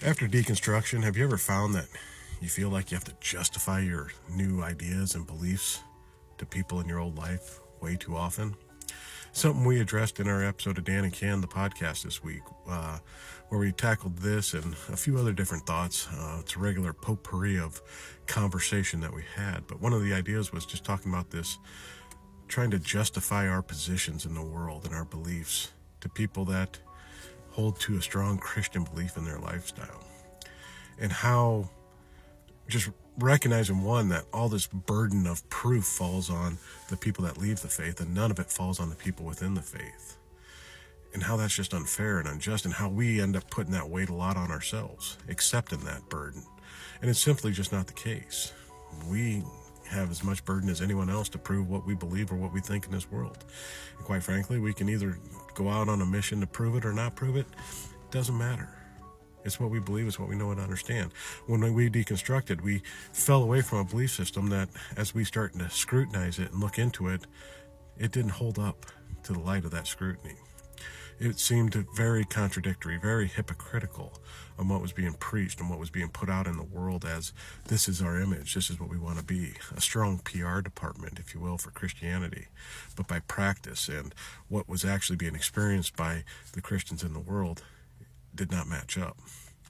After deconstruction, have you ever found that you feel like you have to justify your new ideas and beliefs to people in your old life way too often? Something we addressed in our episode of Dan and Can, the podcast this week, where we tackled this and a few other different thoughts. It's a regular potpourri of conversation that we had, but one of the ideas was just talking about this, trying to justify our positions in the world and our beliefs to people that hold to a strong Christian belief in their lifestyle, and how just recognizing, one, that all this burden of proof falls on the people that leave the faith and none of it falls on the people within the faith, and how that's just unfair and unjust, and how we end up putting that weight a lot on ourselves, accepting that burden. And it's simply just not the case. We have as much burden as anyone else to prove what we believe or what we think in this world. And quite frankly, we can either go out on a mission to prove it or not prove it. It doesn't matter. It's what we believe, it's what we know and understand. When we deconstructed, we fell away from a belief system that, as we started to scrutinize it and look into it, it didn't hold up to the light of that scrutiny. It seemed very contradictory, very hypocritical on what was being preached and what was being put out in the world as, this is our image, this is what we want to be. A strong PR department, if you will, for Christianity. But by practice and what was actually being experienced by the Christians in the world did not match up.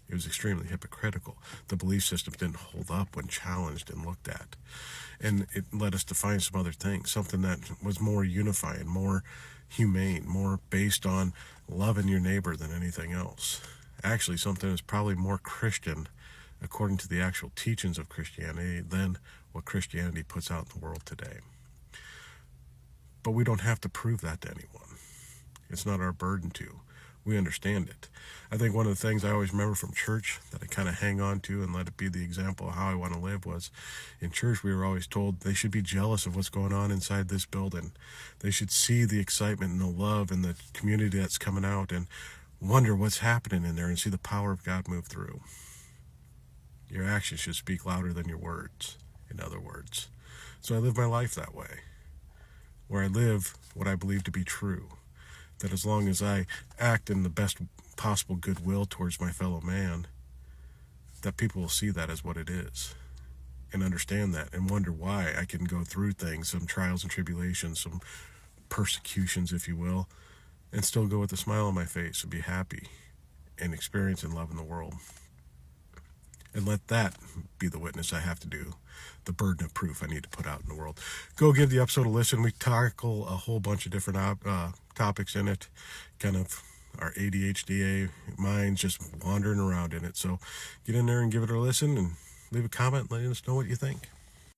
It was extremely hypocritical. The belief systems didn't hold up when challenged and looked at. And it led us to find some other things, something that was more unifying, more humane, more based on loving your neighbor than anything else. Actually, something that's probably more Christian, according to the actual teachings of Christianity, than what Christianity puts out in the world today. But we don't have to prove that to anyone. It's not our burden to. We understand it. I think one of the things I always remember from church that I kind of hang on to and let it be the example of how I want to live was, in church we were always told they should be jealous of what's going on inside this building. They should see the excitement and the love and the community that's coming out and wonder what's happening in there and see the power of God move through. Your actions should speak louder than your words, in other words. So I live my life that way, where I live what I believe to be true. That as long as I act in the best possible goodwill towards my fellow man, that people will see that as what it is and understand that and wonder why I can go through things, some trials and tribulations, some persecutions, if you will, and still go with a smile on my face and be happy and experience and love in the world. And let that be the witness I have to do, the burden of proof I need to put out in the world. Go give the episode a listen. We tackle a whole bunch of different topics in it, kind of our ADHD minds just wandering around in it. So get in there and give it a listen and leave a comment letting us know what you think.